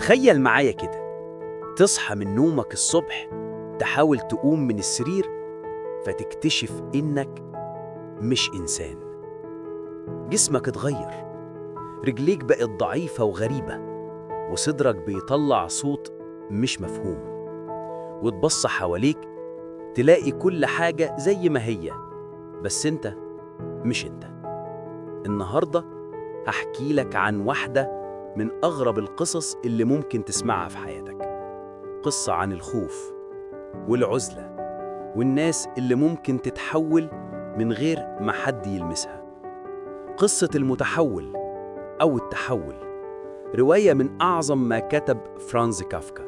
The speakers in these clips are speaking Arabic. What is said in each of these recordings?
تخيل معايا كده، تصحى من نومك الصبح، تحاول تقوم من السرير، فتكتشف إنك مش إنسان. جسمك اتغير، رجليك بقت ضعيفة وغريبة، وصدرك بيطلع صوت مش مفهوم. وتبص حواليك تلاقي كل حاجة زي ما هي، بس انت مش انت. النهاردة هحكي لك عن واحدة من أغرب القصص اللي ممكن تسمعها في حياتك. قصة عن الخوف والعزلة والناس اللي ممكن تتحول من غير ما حد يلمسها. قصة المتحول أو التحول، رواية من أعظم ما كتب فرانز كافكا.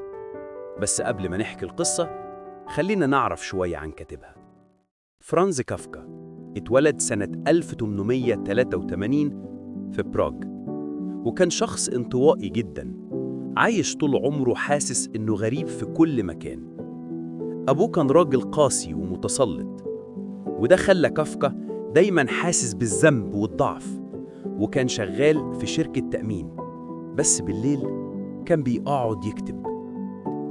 بس قبل ما نحكي القصة، خلينا نعرف شوية عن كاتبها. فرانز كافكا اتولد سنة 1883 في براغ، وكان شخص انطوائي جداً، عايش طول عمره حاسس إنه غريب في كل مكان. أبوه كان راجل قاسي ومتسلط، وده خلى كافكا دايماً حاسس بالذنب والضعف. وكان شغال في شركة تأمين، بس بالليل كان بيقعد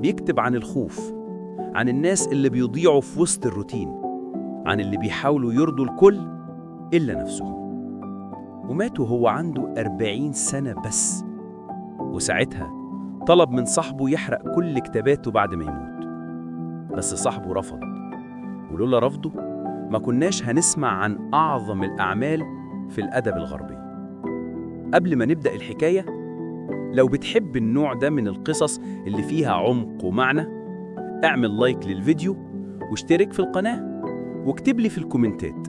بيكتب عن الخوف، عن الناس اللي بيضيعوا في وسط الروتين، عن اللي بيحاولوا يرضوا الكل إلا نفسهم. ومات وهو عنده 40 سنة بس، وساعتها طلب من صاحبه يحرق كل كتاباته بعد ما يموت. بس صاحبه رفض، ولولا رفضه ما كناش هنسمع عن أعظم الأعمال في الأدب الغربي. قبل ما نبدأ الحكاية، لو بتحب النوع ده من القصص اللي فيها عمق ومعنى، اعمل لايك للفيديو واشترك في القناة، واكتب لي في الكومنتات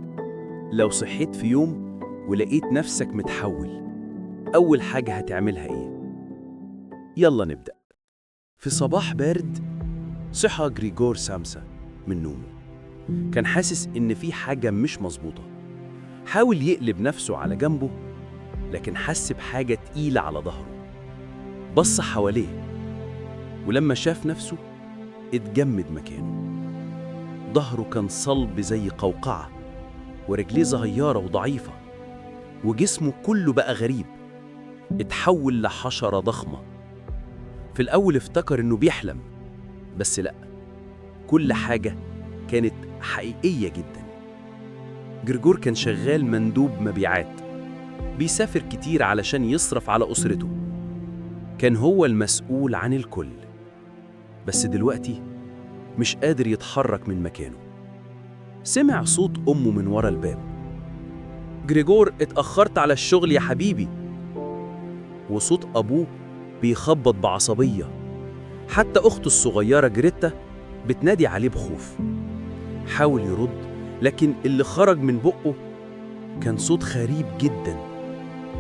لو صحيت في يوم ولقيت نفسك متحول، أول حاجة هتعملها إيه؟ يلا نبدأ. في صباح بارد صحى غريغور سامسا من نومه. كان حاسس إن في حاجة مش مظبوطة. حاول يقلب نفسه على جنبه، لكن حس بحاجة تقيلة على ظهره. بص حواليه، ولما شاف نفسه اتجمد مكانه. ظهره كان صلب زي قوقعة، ورجليه صغيرة وضعيفة، وجسمه كله بقى غريب، اتحول لحشرة ضخمة. في الأول افتكر إنه بيحلم، بس لأ، كل حاجة كانت حقيقية جدا. غريغور كان شغال مندوب مبيعات، بيسافر كتير علشان يصرف على أسرته. كان هو المسؤول عن الكل، بس دلوقتي مش قادر يتحرك من مكانه. سمع صوت أمه من ورا الباب: غريغور، اتأخرت على الشغل يا حبيبي. وصوت أبوه بيخبط بعصبية. حتى أخته الصغيرة جريتا بتنادي عليه بخوف. حاول يرد، لكن اللي خرج من بقه كان صوت غريب جدا،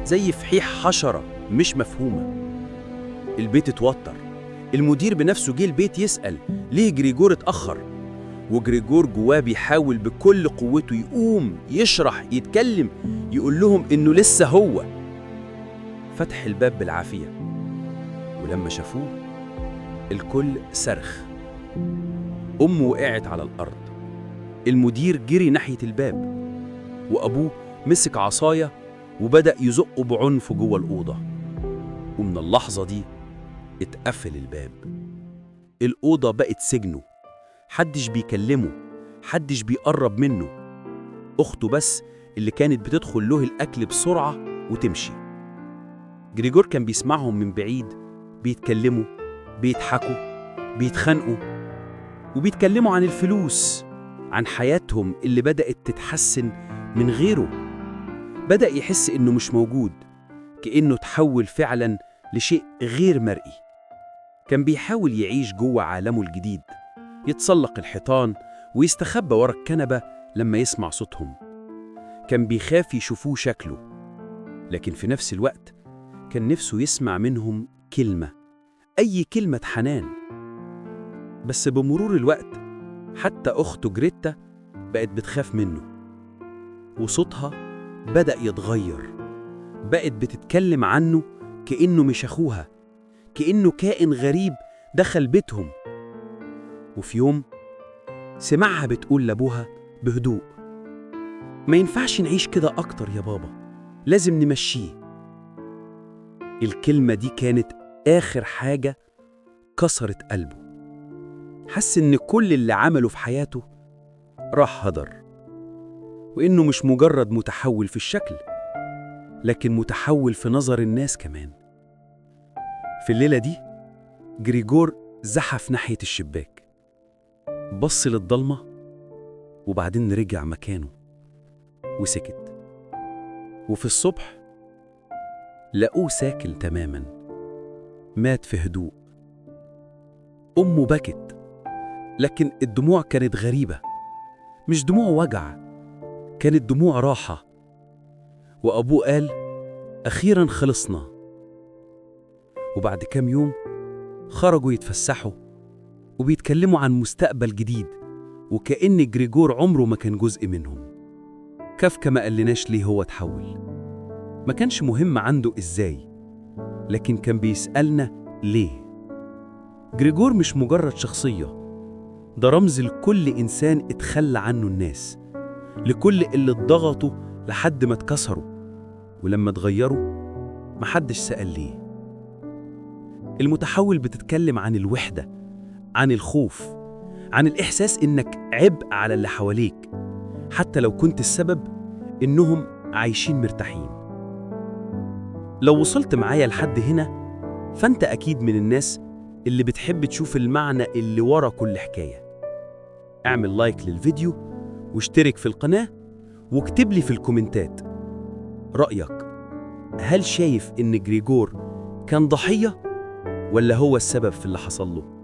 زي فحيح حشرة مش مفهومة. البيت اتوتر. المدير بنفسه جه البيت يسأل ليه غريغور اتأخر، وغريغور جواه بيحاول بكل قوته يقوم، يشرح، يتكلم، يقول لهم إنه لسه هو. فتح الباب بالعافية، ولما شافوه الكل صرخ. أمه وقعت على الأرض. المدير جري ناحية الباب، وأبوه مسك عصاية وبدأ يزقه بعنف جوه الأوضة. ومن اللحظة دي اتقفل الباب. الأوضة بقت سجنه، حدش بيكلمه، حدش بيقرب منه. أخته بس اللي كانت بتدخل له الأكل بسرعة وتمشي. غريغور كان بيسمعهم من بعيد، بيتكلموا، بيضحكوا، بيتخانقوا، وبيتكلموا عن الفلوس، عن حياتهم اللي بدأت تتحسن من غيره. بدأ يحس إنه مش موجود، كأنه تحول فعلاً لشيء غير مرئي. كان بيحاول يعيش جوه عالمه الجديد، يتسلق الحيطان ويستخبى ورا الكنبة لما يسمع صوتهم. كان بيخاف يشوفوه شكله، لكن في نفس الوقت كان نفسه يسمع منهم كلمة، أي كلمة حنان. بس بمرور الوقت حتى أخته جريتا بقت بتخاف منه، وصوتها بدأ يتغير. بقت بتتكلم عنه كأنه مش أخوها، كأنه كائن غريب دخل بيتهم. وفي يوم سمعها بتقول لأبوها بهدوء: ما ينفعش نعيش كده أكتر يا بابا، لازم نمشيه. الكلمة دي كانت آخر حاجة كسرت قلبه. حس إن كل اللي عمله في حياته راح هدر، وإنه مش مجرد متحول في الشكل، لكن متحول في نظر الناس كمان. في الليلة دي جريجور زحف ناحية الشباك، بص للضلمة وبعدين رجع مكانه وسكت. وفي الصبح لقوه ساكل تماما، مات في هدوء. أمه بكت، لكن الدموع كانت غريبة، مش دموع وجع، كانت دموع راحة. وأبوه قال: أخيراً خلصنا. وبعد كام يوم خرجوا يتفسحوا وبيتكلموا عن مستقبل جديد، وكأن جريجور عمره ما كان جزء منهم. كافكا ما قالناش ليه هو اتحول، ما كانش مهم عنده إزاي، لكن كان بيسألنا ليه. جريجور مش مجرد شخصية، ده رمز لكل إنسان اتخلى عنه الناس، لكل اللي اتضغطوا لحد ما اتكسروا، ولما اتغيروا محدش سأل ليه. المتحول بتتكلم عن الوحدة، عن الخوف، عن الإحساس إنك عبء على اللي حواليك، حتى لو كنت السبب إنهم عايشين مرتاحين. لو وصلت معايا لحد هنا فأنت أكيد من الناس اللي بتحب تشوف المعنى اللي ورا كل حكاية. اعمل لايك للفيديو واشترك في القناة واكتب لي في الكومنتات رأيك. هل شايف إن جريجور كان ضحية ولا هو السبب في اللي حصل له؟